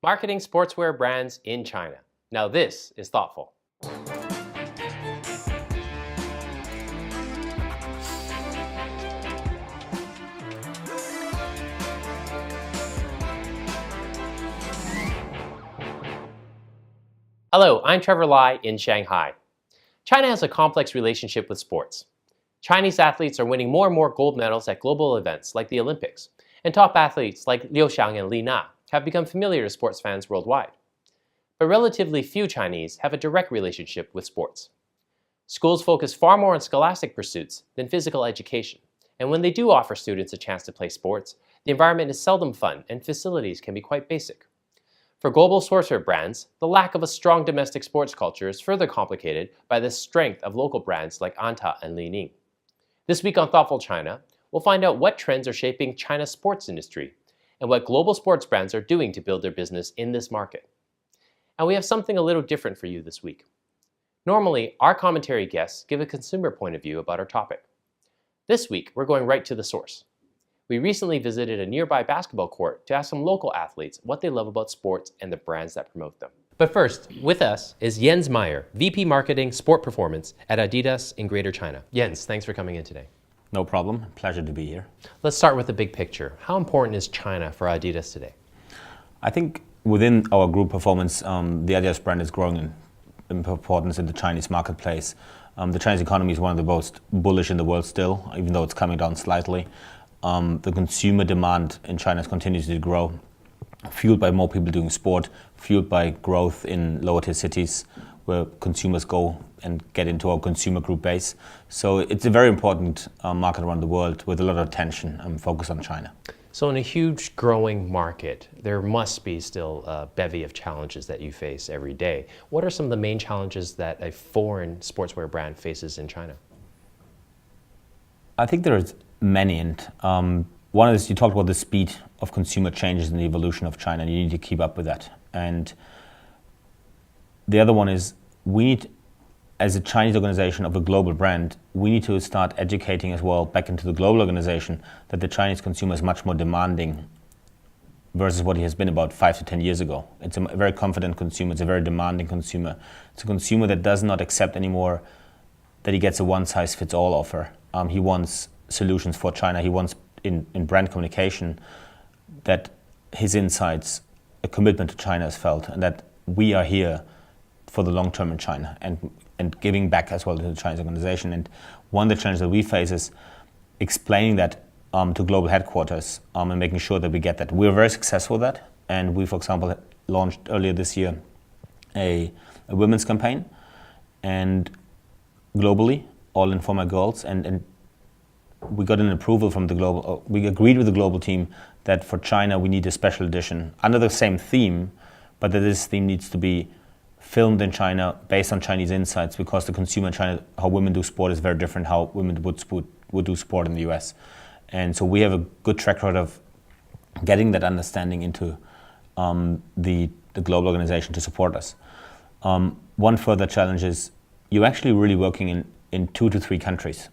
Marketing sportswear brands in China. Now this is thoughtful. Hello, I'm Trevor Lai in Shanghai. China has a complex relationship with sports. Chinese athletes are winning more and more gold medals at global events like the Olympics, and top athletes like Liu Xiang and Li Na have become familiar to sports fans worldwide. But relatively few Chinese have a direct relationship with sports. Schools focus far more on scholastic pursuits than physical education, and when they do offer students a chance to play sports, the environment is seldom fun and facilities can be quite basic. For global sportswear brands, the lack of a strong domestic sports culture is further complicated by the strength of local brands like Anta and Li Ning. This week on Thoughtful China, we'll find out what trends are shaping China's sports industry and what global sports brands are doing to build their business in this market. And we have something a little different for you this week. Normally, our commentary guests give a consumer point of view about our topic. This week, we're going right to the source. We recently visited a nearby basketball court to ask some local athletes what they love about sports and the brands that promote them. But first, with us is Jens Meyer, VP Marketing Sport Performance at Adidas in Greater China. Jens, thanks for coming in today. No problem. Pleasure to be here. Let's start with the big picture. How important is China for Adidas today? I think within our group performance, the Adidas brand is growing in importance in the Chinese marketplace. The Chinese economy is one of the most bullish in the world still, even though it's coming down slightly. The consumer demand in China continues to grow, fueled by more people doing sport, fueled by growth in lower tier cities where consumers go and get into our consumer group base. So it's a very important market around the world with a lot of attention and focus on China. So in a huge growing market, there must be still a bevy of challenges that you face every day. What are some of the main challenges that a foreign sportswear brand faces in China? I think there's many, and one is you talked about the speed of consumer changes and the evolution of China, and you need to keep up with that. And the other one is we need, as a Chinese organization of a global brand, we need to start educating as well back into the global organization that the Chinese consumer is much more demanding versus what he has been about 5 to 10 years ago. It's a very confident consumer, it's a very demanding consumer. It's a consumer that does not accept anymore that he gets a one-size-fits-all offer. He wants solutions for China. He wants in brand communication that his insights, a commitment to China is felt, and that we are here for the long term in China and giving back as well to the Chinese organization. And one of the challenges that we face is explaining that to global headquarters and making sure that we get that. We're very successful with that, and we, for example, launched earlier this year a women's campaign, and globally, all in for my girls, and we got an approval from the global, we agreed with the global team that for China we need a special edition under the same theme, but that this theme needs to be filmed in China based on Chinese insights, because the consumer in China, how women do sport is very different how women would do sport in the US. And so we have a good track record of getting that understanding into the global organization to support us. One further challenge is you're actually really working in 2 to 3 countries.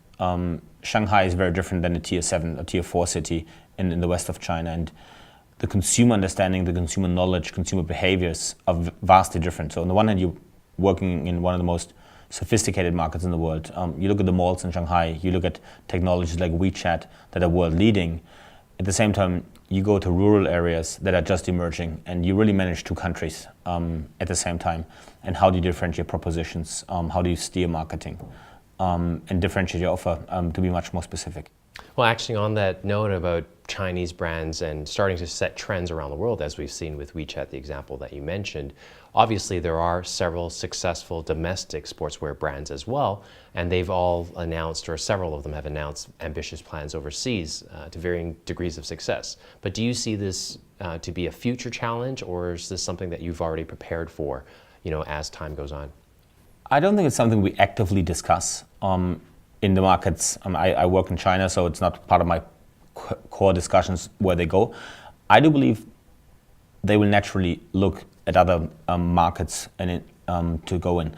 Shanghai is very different than a tier 7 or tier 4 city in the west of China, and the consumer understanding, the consumer knowledge, consumer behaviors are vastly different. So on the one hand, you're working in one of the most sophisticated markets in the world. You look at the malls in Shanghai, you look at technologies like WeChat that are world leading. At the same time, you go to rural areas that are just emerging, and you really manage 2 countries at the same time. And how do you differentiate propositions? How do you steer marketing? And differentiate your offer to be much more specific. Well, actually on that note about Chinese brands and starting to set trends around the world, as we've seen with WeChat, the example that you mentioned, obviously there are several successful domestic sportswear brands as well, and they've all announced, or several of them have announced, ambitious plans overseas to varying degrees of success. But do you see this to be a future challenge, or is this something that you've already prepared for, as time goes on? I don't think it's something we actively discuss in the markets. I work in China, so it's not part of my core discussions where they go. I do believe they will naturally look at other markets and to go in.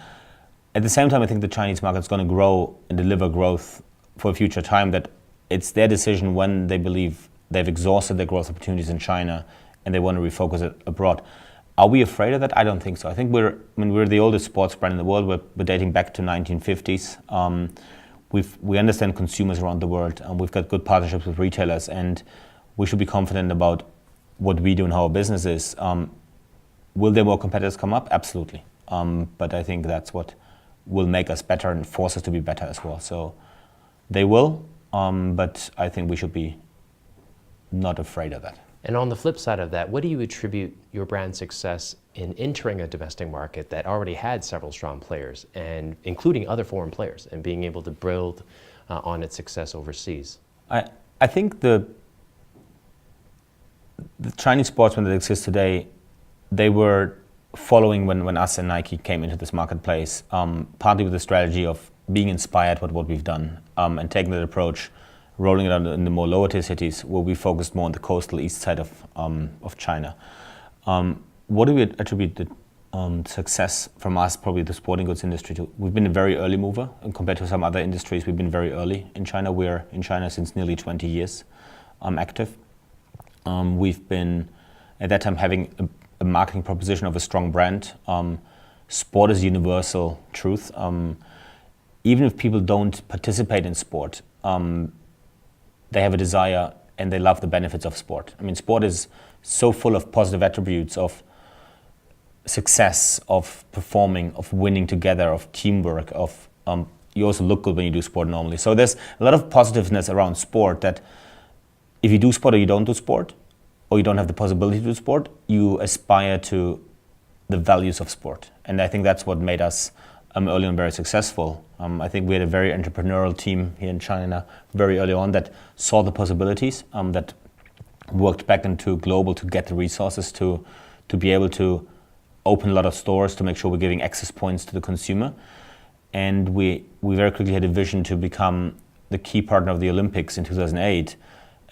At the same time, I think the Chinese market is going to grow and deliver growth for a future time, that it's their decision when they believe they've exhausted their growth opportunities in China and they want to refocus it abroad. Are we afraid of that? I don't think so. I think we're the oldest sports brand in the world. We're dating back to 1950s. We understand consumers around the world, and we've got good partnerships with retailers, and we should be confident about what we do and how our business is. Will there more competitors come up? Absolutely. But I think that's what will make us better and force us to be better as well. So they will, but I think we should be not afraid of that. And on the flip side of that, what do you attribute your brand's success in entering a domestic market that already had several strong players, and including other foreign players, and being able to build on its success overseas? I think the Chinese sportsmen that exist today, they were following when us and Nike came into this marketplace, partly with the strategy of being inspired by what we've done, and taking that approach, rolling it out in the more lower tier cities where we focused more on the coastal east side of China. What do we attribute the success from us, probably the sporting goods industry, to? We've been a very early mover, and compared to some other industries, we've been very early in China. We're in China since nearly 20 years active. We've been, at that time, having a marketing proposition of a strong brand. Sport is universal truth. Even if people don't participate in sport, they have a desire and they love the benefits of sport. I mean, sport is so full of positive attributes of success, of performing, of winning together, of teamwork, of you also look good when you do sport normally. So there's a lot of positiveness around sport that if you do sport or you don't do sport, or you don't have the possibility to do sport, you aspire to the values of sport. And I think that's what made us early on very successful. I think we had a very entrepreneurial team here in China very early on that saw the possibilities, that worked back into global to get the resources to be able to open a lot of stores to make sure we're giving access points to the consumer. And we very quickly had a vision to become the key partner of the Olympics in 2008,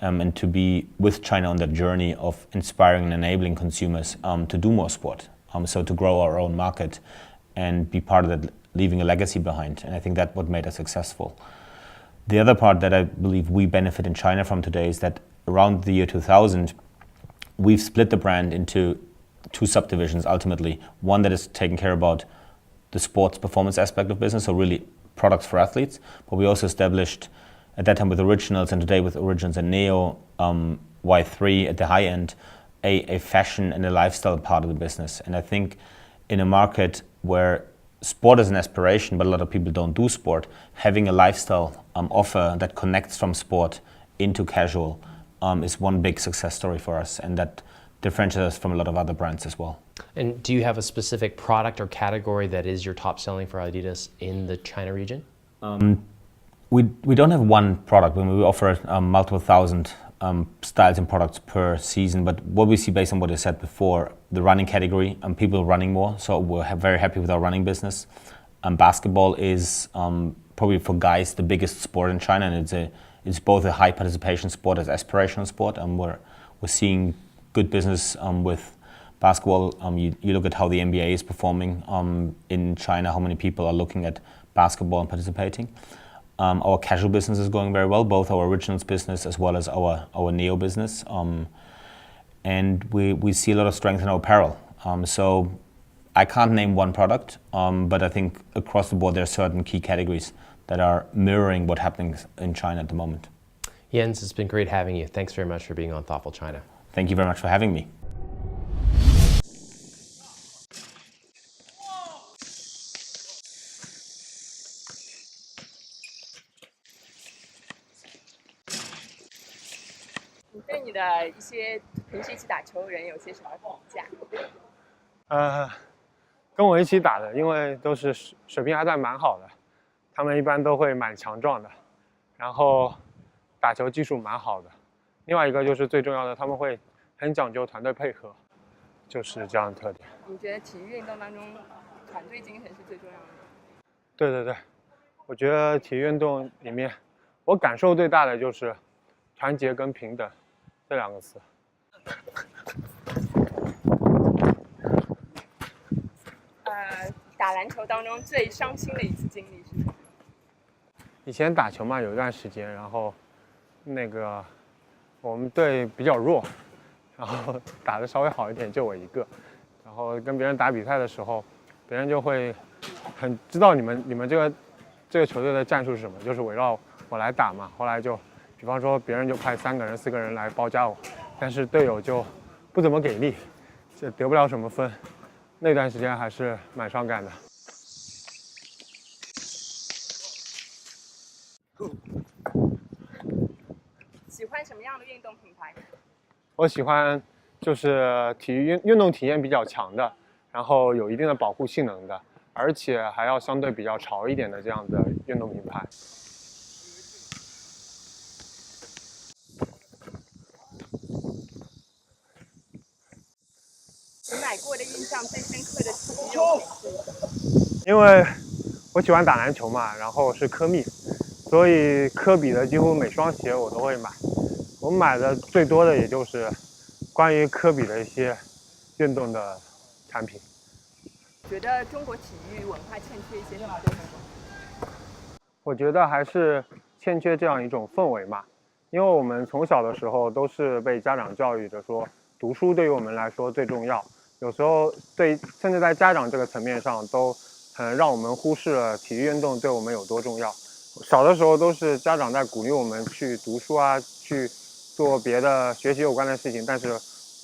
and to be with China on that journey of inspiring and enabling consumers to do more sport. So to grow our own market and be part of that, leaving a legacy behind. And I think that's what made us successful. The other part that I believe we benefit in China from today is that around the year 2000, we've split the brand into two subdivisions ultimately. One that is taking care about the sports performance aspect of business, so really products for athletes. But we also established at that time with Originals, and today with Originals and Neo, Y3 at the high end, a fashion and a lifestyle part of the business. And I think in a market where sport is an aspiration, but a lot of people don't do sport, having a lifestyle offer that connects from sport into casual is one big success story for us, and that differentiates us from a lot of other brands as well. And do you have a specific product or category that is your top selling for Adidas in the China region? We don't have one product. When we offer multiple thousand styles and products per season, but what we see based on what I said before, the running category, people running more, so we're very happy with our running business. Basketball is probably for guys the biggest sport in China, and it's both a high participation sport as aspirational sport, and we're seeing good business with basketball. You look at how the NBA is performing in China, how many people are looking at basketball and participating. Our casual business is going very well, both our Originals business as well as our Neo business. And we see a lot of strength in our apparel. So I can't name one product, but I think across the board there are certain key categories that are mirroring what's happening in China at the moment. Jens, it's been great having you. Thanks very much for being on Thoughtful China. Thank you very much for having me.你对你的一些平时一起打球的人有些什么评价？跟我一起打的，因为都是水平还算蛮好的，他们一般都会蛮强壮的，然后打球技术蛮好的。另外一个就是最重要的，他们会很讲究团队配合，就是这样的特点。你觉得体育运动当中，团队精神是最重要的？对对对，我觉得体育运动里面，我感受最大的就是团结跟平等这两个词。打篮球当中最伤心的一次经历是什么？以前打球嘛，有一段时间，然后那个我们队比较弱，然后打得稍微好一点，就我一个，然后后跟别人打比赛的时候，别人就会很知道你们这个球队的战术是什么，就是围绕我来打嘛。后来就，比方说别人就派3个人、4个人来包夹我，但是队友就不怎么给力，就得不了什么分。那段时间还是蛮伤感的。喜欢什么样的运动品牌？我喜欢就是体育运动体验比较强的，然后有一定的保护性能的，而且还要相对比较潮一点的这样的运动品牌。你买过的印象最深刻的体育用品是？因为我喜欢打篮球嘛，然后是科密，所以科比的几乎每双鞋我都会买。我买的最多的也就是关于科比的一些运动的产品。觉得中国体育文化欠缺一些什么东西？我觉得还是欠缺这样一种氛围嘛，因为我们从小的时候都是被家长教育着说，读书对于我们来说最重要。有时候甚至在家长这个层面上都让我们忽视了体育运动对我们有多重要。小的时候都是家长在鼓励我们去读书啊，去做别的学习有关的事情，但是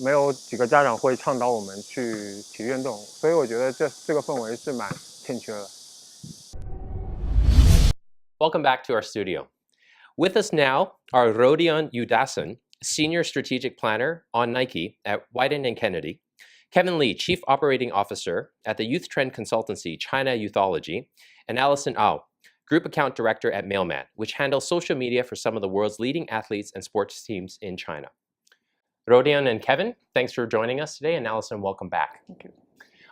没有几个家长会倡导我们去体育运动，所以我觉得这个氛围是蛮欠缺的。Welcome back to our studio. With us now are Rodion Udasan, Senior Strategic Planner on Nike at Wyden & Kennedy, Kevin Lee, Chief Operating Officer at the Youth Trend Consultancy China Youthology, and Allison Au, Group Account Director at Mailman, which handles social media for some of the world's leading athletes and sports teams in China. Rodion and Kevin, thanks for joining us today, and Allison, welcome back. Thank you.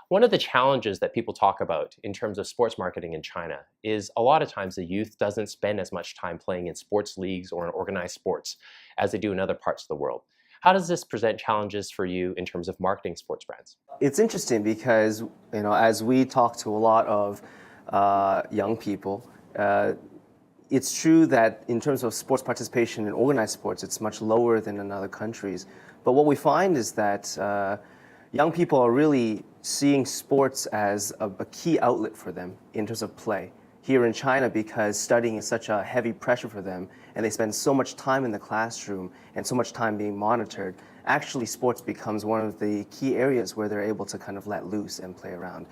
One of the challenges that people talk about in terms of sports marketing in China is a lot of times the youth doesn't spend as much time playing in sports leagues or in organized sports as they do in other parts of the world. How does this present challenges for you in terms of marketing sports brands? It's interesting because, as we talk to a lot of young people, it's true that in terms of sports participation in organized sports, it's much lower than in other countries. But what we find is that young people are really seeing sports as a key outlet for them in terms of play. Here in China, because studying is such a heavy pressure for them, and they spend so much time in the classroom and so much time being monitored, actually sports becomes one of the key areas where they're able to kind of let loose and play around.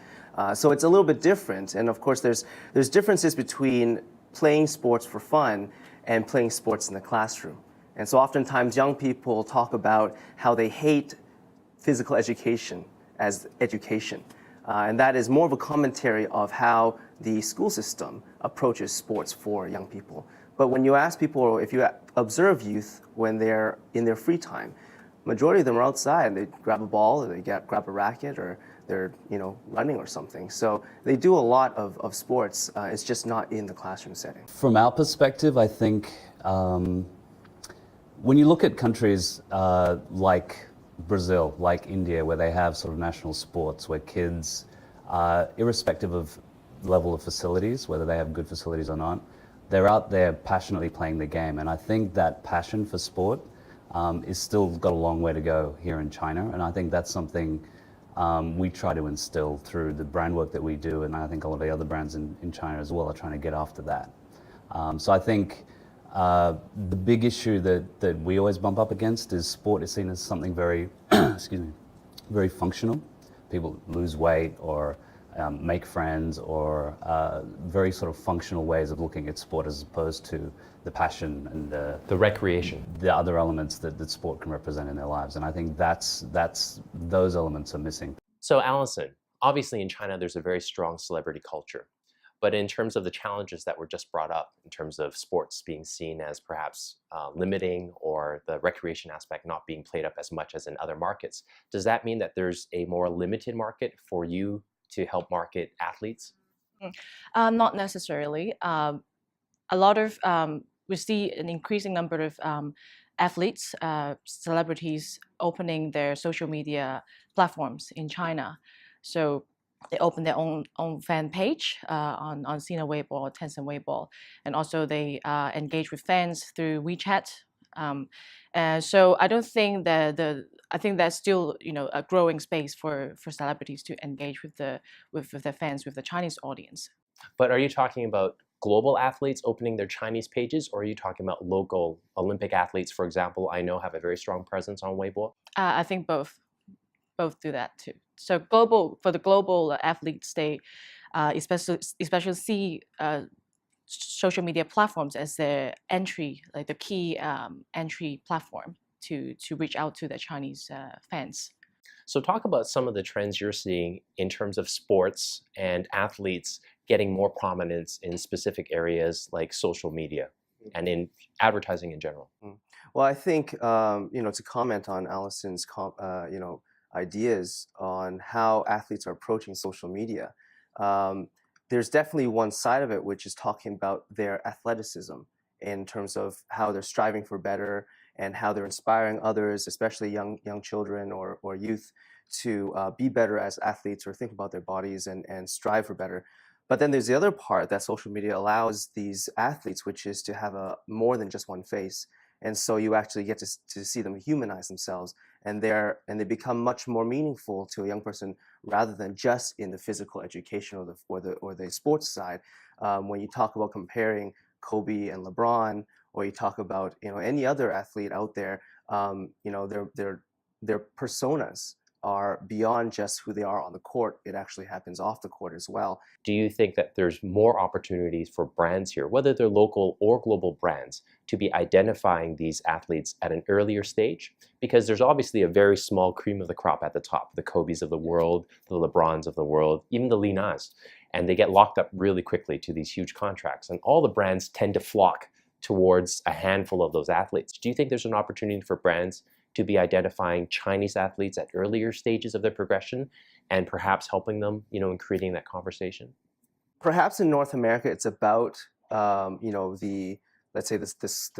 So it's a little bit different, and of course there's differences between playing sports for fun and playing sports in the classroom. And so oftentimes young people talk about how they hate physical education as education. And that is more of a commentary of how the school system approaches sports for young people. But when you ask people, if you observe youth when they're in their free time, majority of them are outside. They grab a ball, or they grab a racket, or they're running or something. So they do a lot of sports. It's just not in the classroom setting. From our perspective, I think when you look at countries like Brazil, like India, where they have sort of national sports, where kids, irrespective of level of facilities, whether they have good facilities or not, they're out there passionately playing the game. And I think that passion for sport is still got a long way to go here in China. And I think that's something we try to instill through the brand work that we do. And I think a lot of the other brands in China as well are trying to get after that. So I think the big issue that we always bump up against is sport is seen as something very, excuse me, very functional. People lose weight or make friends, or very sort of functional ways of looking at sport as opposed to the passion and the recreation, the other elements that sport can represent in their lives. And I think those elements are missing. So Allison, obviously in China there's a very strong celebrity culture. But in terms of the challenges that were just brought up, in terms of sports being seen as perhaps limiting, or the recreation aspect not being played up as much as in other markets, does that mean that there's a more limited market for you to help market athletes? Not necessarily. A lot of, we see an increasing number of athletes, celebrities opening their social media platforms in China. So they open their own fan page on Sina Weibo or Tencent Weibo, and also they engage with fans through WeChat So I don't think that I think there's still a growing space for celebrities to engage with their fans, with the Chinese audience. But are you talking about global athletes opening their Chinese pages, or are you talking about local Olympic athletes, for example, I know have a very strong presence on Weibo? I think both do that too. So for the global athletes, they especially see social media platforms as their entry, like the key entry platform to reach out to the Chinese fans. So talk about some of the trends you're seeing in terms of sports and athletes getting more prominence in specific areas like social media and in advertising in general. Well, I think to comment on Allison's ideas on how athletes are approaching social media, there's definitely one side of it which is talking about their athleticism in terms of how they're striving for better and how they're inspiring others, especially young children or youth, to be better as athletes or think about their bodies and strive for better. But then there's the other part that social media allows these athletes, which is to have more than just one face. And so you actually get to see them humanize themselves, and they become much more meaningful to a young person rather than just in the physical education or the sports side. When you talk about comparing Kobe and LeBron, or you talk about any other athlete out there, their personas are beyond just who they are on the court. It actually happens off the court as well. Do you think that there's more opportunities for brands here, whether they're local or global brands, to be identifying these athletes at an earlier stage? Because there's obviously a very small cream of the crop at the top, the Kobes of the world, the LeBrons of the world, even the Li Nas, and they get locked up really quickly to these huge contracts. And all the brands tend to flock towards a handful of those athletes. Do you think there's an opportunity for brands to be identifying Chinese athletes at earlier stages of their progression and perhaps helping them, in creating that conversation? Perhaps in North America, it's about, let's say the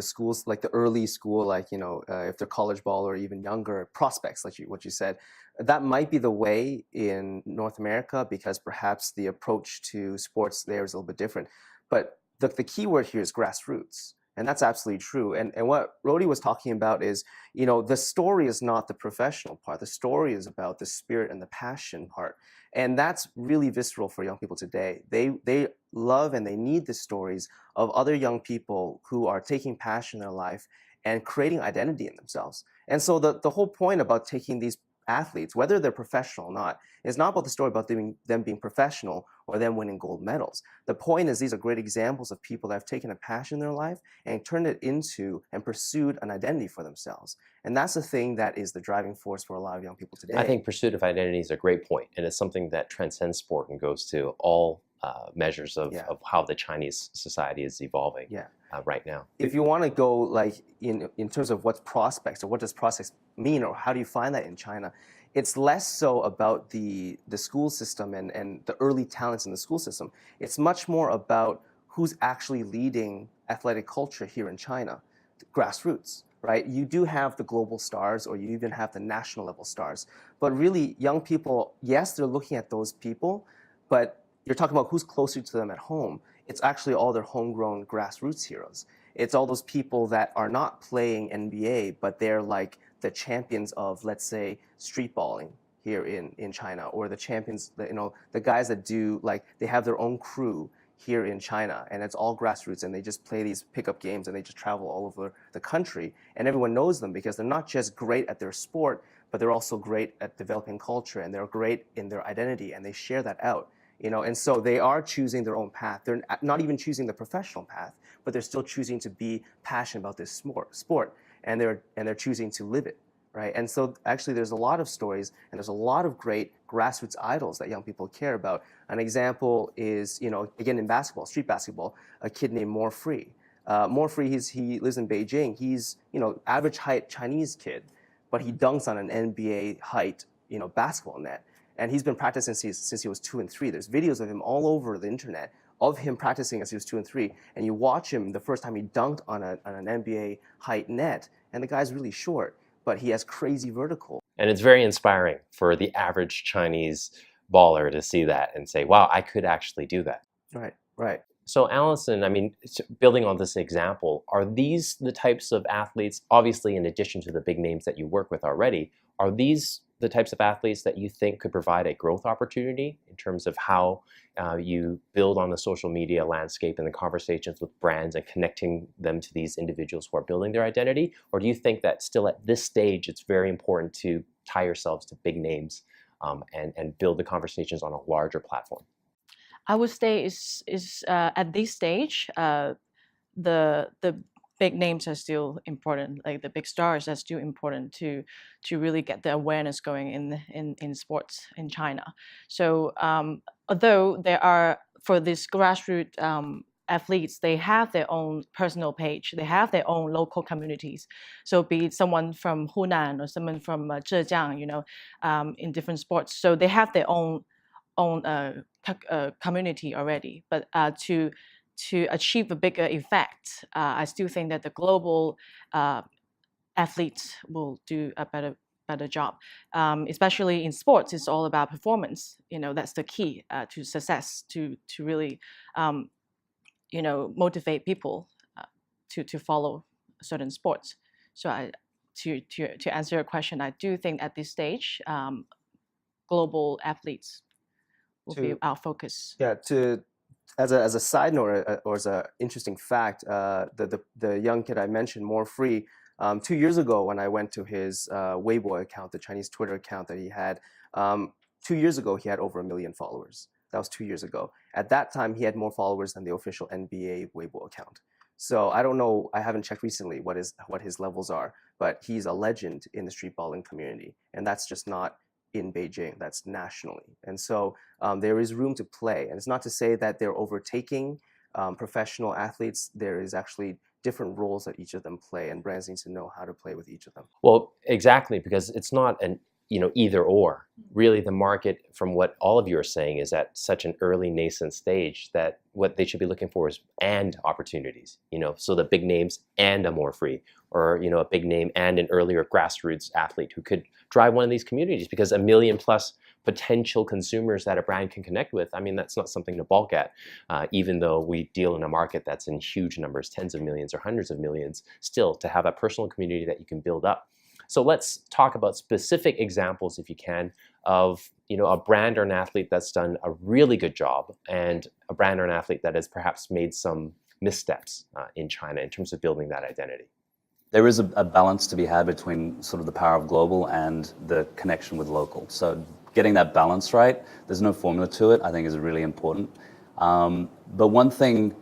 schools, like the early school, like, if they're college ball or even younger prospects, like what you said, that might be the way in North America because perhaps the approach to sports there is a little bit different. But the key word here is grassroots. And that's absolutely true. And what Rody was talking about is, the story is not the professional part. The story is about the spirit and the passion part. And that's really visceral for young people today. They love and they need the stories of other young people who are taking passion in their life and creating identity in themselves. And so the whole point about taking these athletes, whether they're professional or not, is not about the story about them being professional or them winning gold medals. The point is these are great examples of people that have taken a passion in their life and turned it into and pursued an identity for themselves. And that's the thing that is the driving force for a lot of young people today. I think pursuit of identity is a great point, and it's something that transcends sport and goes to all measures of how the Chinese society is evolving right now. If you want to go like in terms of what's prospects or what does prospects mean or how do you find that in China, it's less so about the school system and the early talents in the school system. It's much more about who's actually leading athletic culture here in China, the grassroots, right? You do have the global stars or you even have the national level stars, but really young people, yes, they're looking at those people, but you're talking about who's closer to them at home. It's actually all their homegrown grassroots heroes. It's all those people that are not playing NBA, but they're like the champions of, let's say, street balling here in China, or the champions, the guys that do, like, they have their own crew here in China, and it's all grassroots, and they just play these pickup games, and they just travel all over the country, and everyone knows them because they're not just great at their sport, but they're also great at developing culture, and they're great in their identity, and they share that out. And so they are choosing their own path. They're not even choosing the professional path, but they're still choosing to be passionate about this sport, and they're choosing to live it, right? And so actually, there's a lot of stories, and there's a lot of great grassroots idols that young people care about. An example is, again in basketball, street basketball, a kid named More Free. More Free, he lives in Beijing. He's average height Chinese kid, but he dunks on an NBA height basketball net. And he's been practicing since he was 2 and 3. There's videos of him all over the internet of him practicing as he was 2 and 3. And you watch him the first time he dunked on an NBA height net, and the guy's really short, but he has crazy vertical. And it's very inspiring for the average Chinese baller to see that and say, wow, I could actually do that. Right, right. So Allison, I mean, building on this example, are these the types of athletes, obviously in addition to the big names that you work with already, are these the types of athletes that you think could provide a growth opportunity in terms of how you build on the social media landscape and the conversations with brands and connecting them to these individuals who are building their identity? Or do you think that still at this stage, it's very important to tie yourselves to big names and build the conversations on a larger platform? I would say is at this stage, the big names are still important. Like the big stars are still important to really get the awareness going in sports in China. So although there are for these grassroots athletes, they have their own personal page. They have their own local communities. So be it someone from Hunan or someone from Zhejiang, in different sports. So they have their own community already. But to achieve a bigger effect, I still think that the global athletes will do a better job. Especially in sports, it's all about performance. That's the key to success. To really, motivate people to follow certain sports. So to answer your question, I do think at this stage, global athletes will be our focus. Yeah, as a side note or as an interesting fact, the young kid I mentioned, More Free, 2 years ago when I went to his Weibo account, the Chinese Twitter account that he had, 2 years ago he had over 1 million followers. That was 2 years ago. At that time, he had more followers than the official NBA Weibo account. So I don't know, I haven't checked recently what his levels are, but he's a legend in the street balling community, and that's just not in Beijing, that's nationally. And so there is room to play. And it's not to say that they're overtaking professional athletes. There is actually different roles that each of them play, and brands need to know how to play with each of them. Well, exactly, because it's not an either or. Really, the market, from what all of you are saying, is at such an early nascent stage that what they should be looking for is and opportunities. So the big names and a More Free, or a big name and an earlier grassroots athlete who could drive one of these communities, because 1 million plus potential consumers that a brand can connect with, I mean, that's not something to balk at. Even though we deal in a market that's in huge numbers, tens of millions or hundreds of millions, still to have a personal community that you can build up. So let's talk about specific examples, if you can, of a brand or an athlete that's done a really good job, and a brand or an athlete that has perhaps made some missteps in China in terms of building that identity. There is a balance to be had between sort of the power of global and the connection with local. So getting that balance right, there's no formula to it, I think is really important. But one thing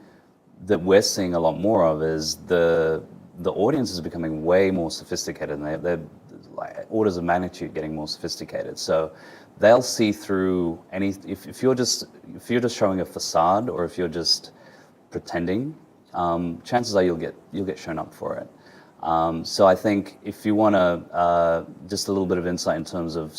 that we're seeing a lot more of is the audience is becoming way more sophisticated, and they're like orders of magnitude getting more sophisticated. So they'll see through any, if you're just showing a facade, or if you're just pretending, chances are you'll get shown up for it. So I think if you want to, just a little bit of insight in terms of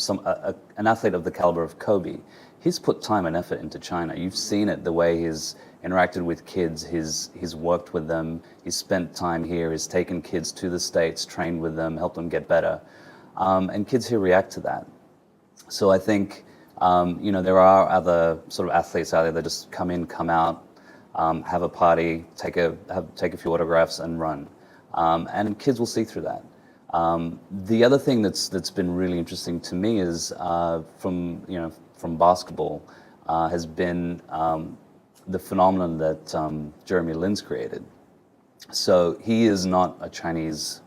an athlete of the caliber of Kobe, he's put time and effort into China. You've seen it, the way he's interacted with kids, he's worked with them, he's spent time here, he's taken kids to the States, trained with them, helped them get better. And kids here react to that. So I think, there are other sort of athletes out there that just come in, come out, have a party, take a few autographs and run. And kids will see through that. The other thing that's been really interesting to me is from basketball has been the phenomenon that Jeremy Lin's created. So he is not a Chinese.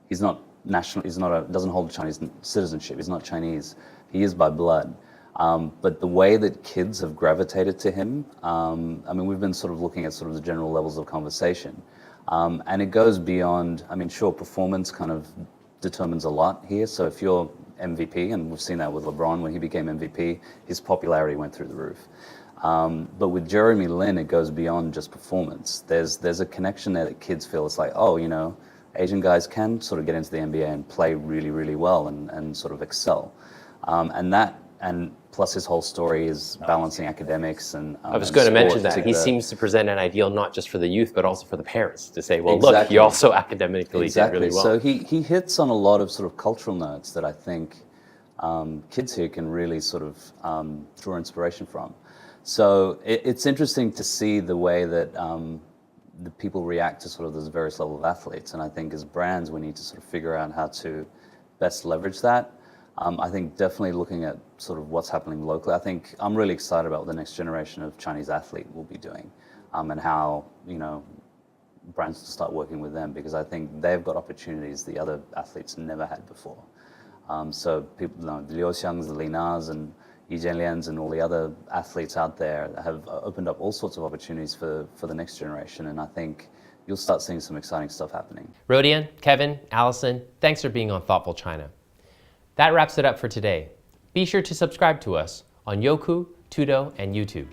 He's not national. Doesn't hold Chinese citizenship. He's not Chinese. He is by blood. But the way that kids have gravitated to him, I mean, we've been sort of looking at sort of the general levels of conversation. And it goes beyond, I mean, sure, performance kind of determines a lot here. So if you're MVP, and we've seen that with LeBron, when he became MVP, his popularity went through the roof. But with Jeremy Lin, it goes beyond just performance. There's a connection there that kids feel. It's like, oh, Asian guys can sort of get into the NBA and play really, really well and sort of excel. And plus his whole story is balancing academics and I was going to mention that. He seems to present an ideal not just for the youth, but also for the parents, to say, well, look, you also academically did really well. So he hits on a lot of sort of cultural notes that I think kids here can really sort of draw inspiration from. So it's interesting to see the way that the people react to sort of those various level of athletes. And I think as brands, we need to sort of figure out how to best leverage that. I think definitely looking at sort of what's happening locally. I think I'm really excited about what the next generation of Chinese athlete will be doing, and how, you know, brands will start working with them, because I think they've got opportunities the other athletes never had before. So people, you know, the Liu Xiangs, the Li Nas, and Yi Jianlians, and all the other athletes out there have opened up all sorts of opportunities for the next generation, and I think you'll start seeing some exciting stuff happening. Rodian, Kevin, Allison, thanks for being on Thoughtful China. That wraps it up for today. Be sure to subscribe to us on Youku, Tudo, and YouTube.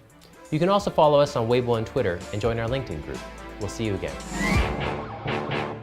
You can also follow us on Weibo and Twitter and join our LinkedIn group. We'll see you again.